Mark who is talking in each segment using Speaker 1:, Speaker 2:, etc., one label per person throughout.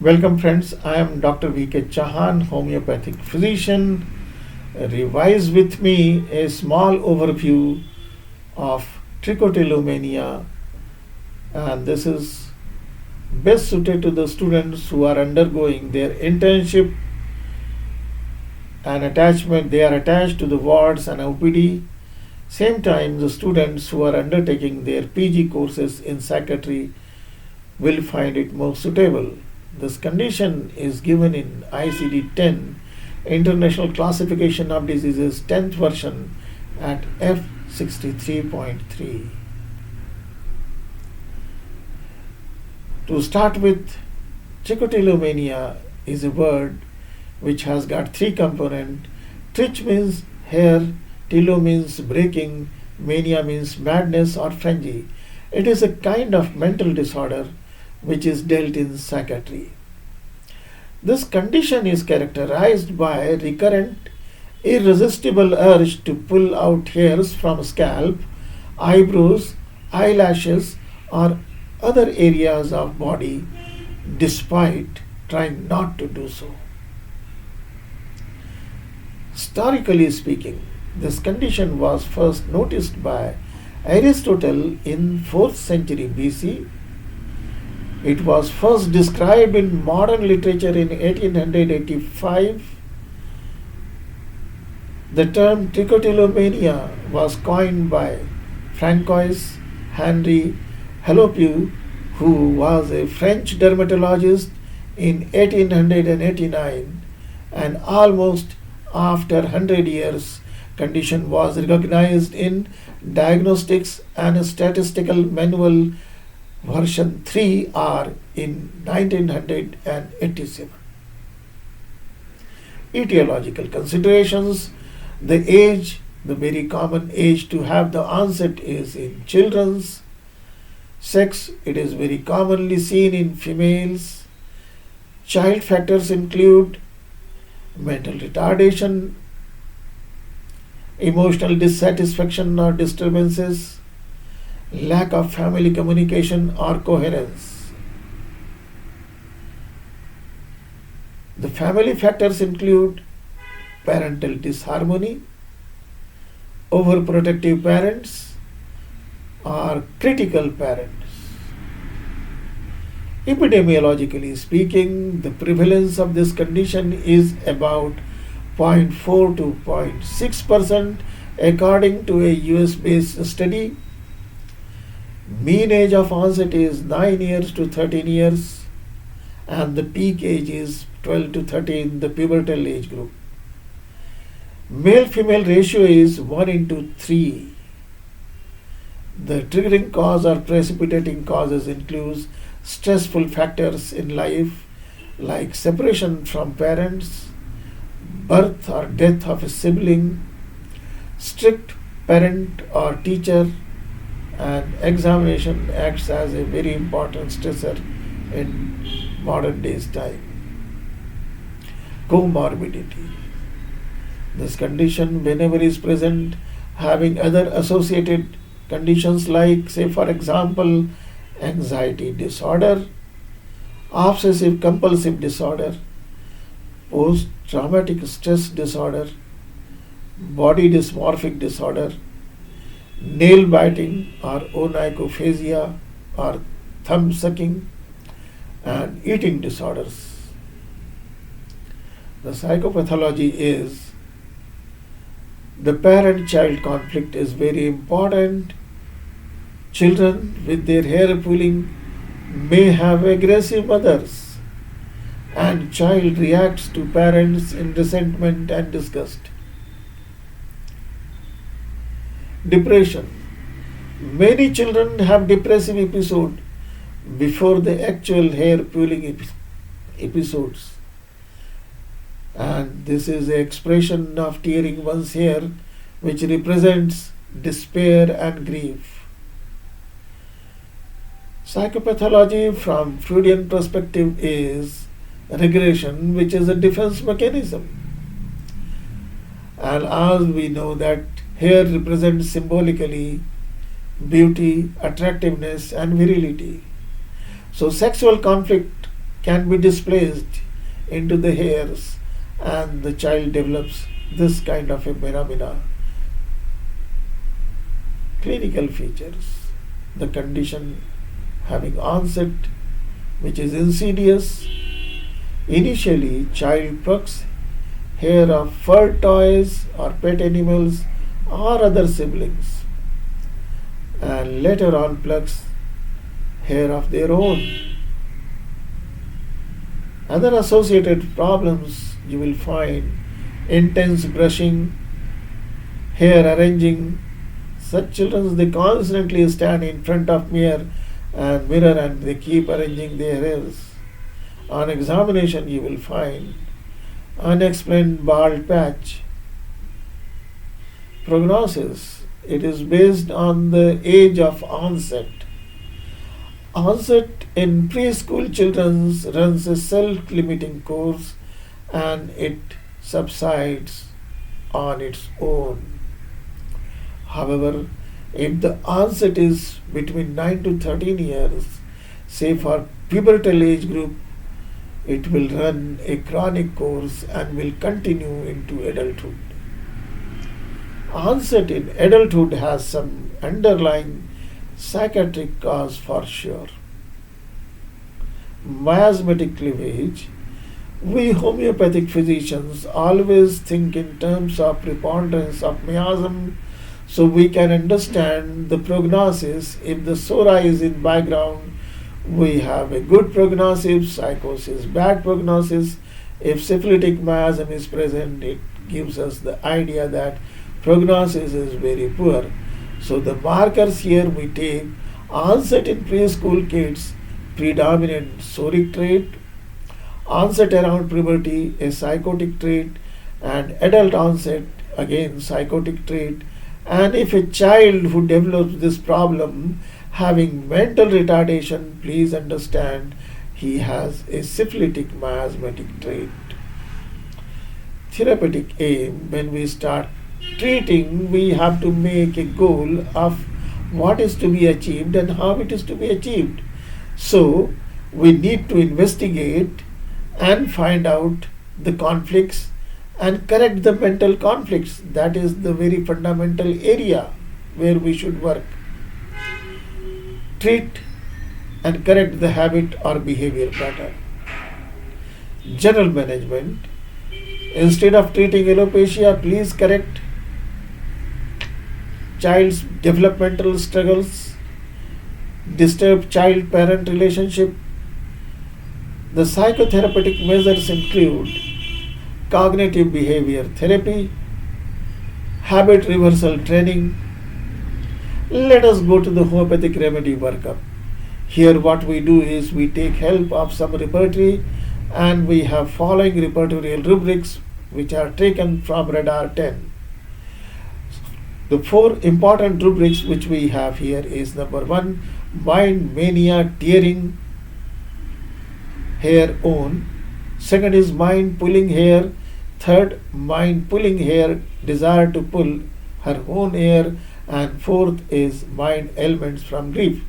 Speaker 1: Welcome friends, I am Dr VK Chauhan, homeopathic physician. Revise with me a small overview of trichotillomania, and this is best suited to the students who are undergoing their internship and attachment. They are attached to the wards and OPD. Same time, the students who are undertaking their PG courses in psychiatry will find it more suitable. This condition is given in ICD-10, International Classification of Diseases 10th version, at F63.3. To start with, trichotillomania is a word which has got three components. Trich means hair, tillo means breaking, mania means madness or frenzy. It is a kind of mental disorder which is dealt in psychiatry. This condition is characterized by recurrent, irresistible urge to pull out hairs from scalp, eyebrows, eyelashes, or other areas of body despite trying not to do so. Historically speaking, this condition was first noticed by Aristotle in 4th century BC. It was first described in modern literature in 1885. The term trichotillomania was coined by Francois Henri Hellopieu, who was a French dermatologist in 1889, and almost after 100 years, condition was recognized in Diagnostics and Statistical Manual version 3R in 1987. Etiological considerations. The age, the very common age to have the onset is in children's. Sex, it is very commonly seen in females. Child factors include mental retardation, emotional dissatisfaction or disturbances, lack of family communication or coherence. The family factors include parental disharmony, overprotective parents, or critical parents. Epidemiologically speaking, the prevalence of this condition is about 0.4 to 0.6% according to a US-based study. Mean age of onset is 9 years to 13 years, and the peak age is 12 to 13, the pubertal age group. Male-female ratio is 1:3. The triggering cause or precipitating causes include stressful factors in life like separation from parents, birth or death of a sibling, strict parent or teacher, and examination acts as a very important stressor in modern days time. Comorbidity. This condition, whenever is present, having other associated conditions like, say for example, anxiety disorder, obsessive compulsive disorder, post-traumatic stress disorder, body dysmorphic disorder, nail biting or onychophasia or thumb sucking, and eating disorders. The psychopathology is the parent-child conflict is very important. Children with their hair pulling may have aggressive mothers, and child reacts to parents in resentment and disgust. Depression. Many children have depressive episode before the actual hair pulling episodes, and this is the expression of tearing one's hair, which represents despair and grief. Psychopathology from Freudian perspective is regression, which is a defense mechanism. And as we know that hair represents symbolically beauty, attractiveness, and virility. So sexual conflict can be displaced into the hairs, and the child develops this kind of a phenomena. Clinical features: the condition having onset which is insidious. Initially, child plucks hair of fur toys or pet animals or other siblings, and later on plucks hair of their own. Other associated problems you will find: intense brushing, hair arranging. Such children, they constantly stand in front of mirror and they keep arranging their hairs. On examination you will find unexplained bald patch. Prognosis: it is based on the age of onset. Onset in preschool children runs a self-limiting course and it subsides on its own. However, if the onset is between 9 to 13 years, say for pubertal age group, it will run a chronic course and will continue into adulthood. Onset in adulthood has some underlying psychiatric cause for sure. Miasmatic cleavage. We homeopathic physicians always think in terms of preponderance of miasm, so we can understand the prognosis. If the psora is in background, we have a good prognosis. Psychosis, bad prognosis. If syphilitic miasm is present, it gives us the idea that prognosis is very poor. So the markers here we take: onset in preschool kids, predominant psoric trait; onset around puberty, a psychotic trait; and adult onset, again psychotic trait. And if a child who develops this problem having mental retardation, please understand he has a syphilitic miasmatic trait. Therapeutic aim: when we start treating, we have to make a goal of what is to be achieved and how it is to be achieved. So we need to investigate and find out the conflicts and correct the mental conflicts. That is the very fundamental area where we should work. Treat and correct the habit or behavior pattern. General management: instead of treating alopecia, please correct child's developmental struggles, disturbed child-parent relationship. The psychotherapeutic measures include cognitive behavior therapy, habit reversal training. Let us go to the homeopathic remedy workup. Here what we do is we take help of some repertory, and we have following repertorial rubrics which are taken from Radar 10. The 4 important rubrics which we have here is: number 1, mind mania, tearing hair on; second is mind pulling hair; third, mind pulling hair, desire to pull her own hair; and fourth is mind ailments from grief.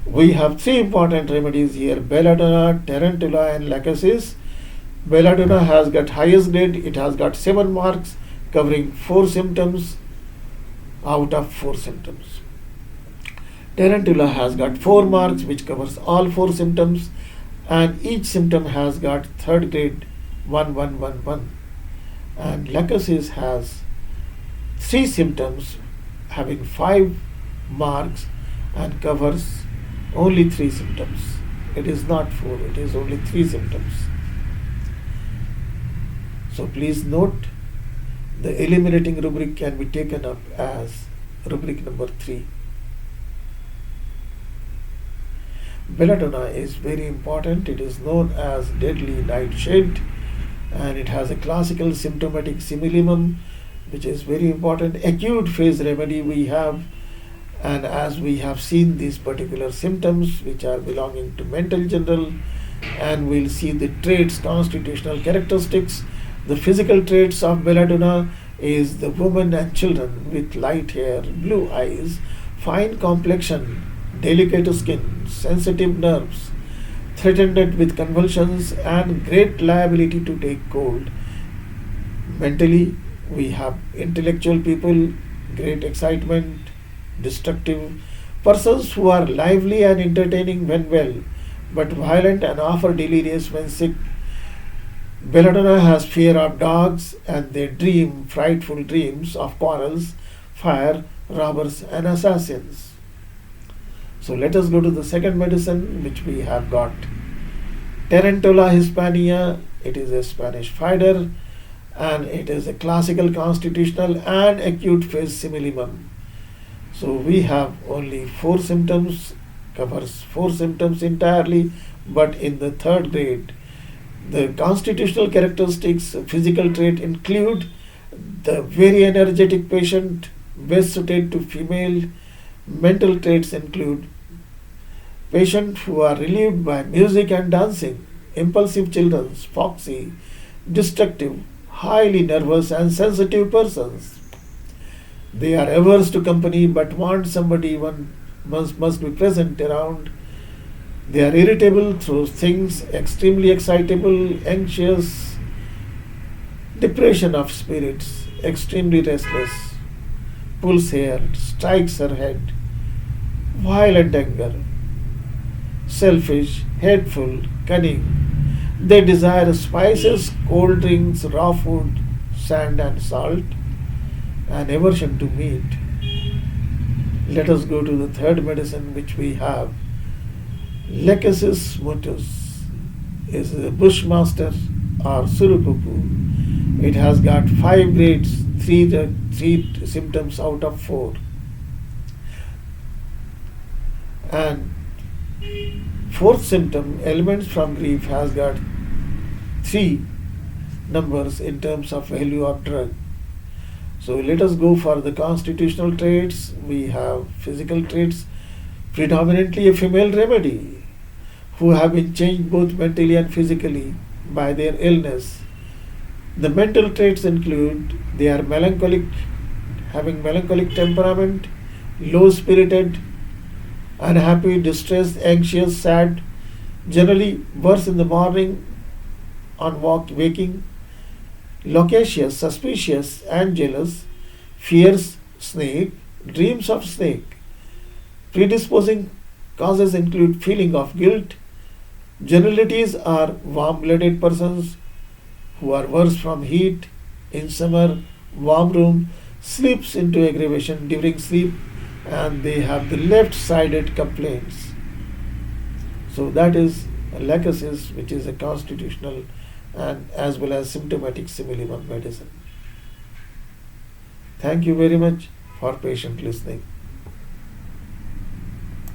Speaker 1: We have 3 important remedies here: belladonna, tarantula, and lachesis. Belladonna has got highest grade. It has got 7 marks covering 4 symptoms out of 4 symptoms. Tarantula has got 4 marks which covers all 4 symptoms, and each symptom has got 3rd grade 1 and lachesis has 3 symptoms having 5 marks and covers only 3 symptoms. It is not 4, it is only 3 symptoms. So please note, the eliminating rubric can be taken up as rubric number 3. Belladonna is very important. It is known as deadly nightshade, and it has a classical symptomatic simillimum which is very important. Acute phase remedy we have, and as we have seen these particular symptoms which are belonging to mental general, and we'll see the traits, constitutional characteristics. The physical traits of belladonna is the woman and children with light hair, blue eyes, fine complexion, delicate skin, sensitive nerves, threatened with convulsions and great liability to take cold. Mentally, we have intellectual people, great excitement, destructive persons who are lively and entertaining when well, but violent and often delirious when sick. Belladonna has fear of dogs and they dream frightful dreams of quarrels, fire, robbers, and assassins. So let us go to the second medicine which we have got. Tarantula hispania, it is a Spanish fighter and it is a classical constitutional and acute phase similimum. So we have only 4 symptoms, covers 4 symptoms entirely, but in the third grade. The constitutional characteristics, physical trait include the very energetic patient, best suited to female. Mental traits include patients who are relieved by music and dancing, impulsive children, foxy, destructive, highly nervous and sensitive persons. They are averse to company but want somebody one must be present around. They are irritable through things, extremely excitable, anxious, depression of spirits, extremely restless, pulls hair, strikes her head, violent anger, selfish, hateful, cunning. They desire spices, cold drinks, raw food, sand and salt, and aversion to meat. Let us go to the third medicine which we have. Lachesis motus is a bushmaster or surukuku. It has got 5 grades, 3 symptoms out of 4. And fourth symptom, elements from grief, has got 3 numbers in terms of value of drug. So let us go for the constitutional traits. We have physical traits, predominantly a female remedy, who have been changed both mentally and physically by their illness. The mental traits include they are melancholic, having melancholic temperament, low spirited, unhappy, distressed, anxious, sad, generally worse in the morning on waking, loquacious, suspicious and jealous, fears snake, dreams of snake. Predisposing causes include feeling of guilt. Generalities are warm-blooded persons who are worse from heat in summer, warm room, slips into aggravation during sleep, and they have the left-sided complaints. So that is lachesis, which is a constitutional and as well as symptomatic similimum medicine. Thank you very much for patient listening.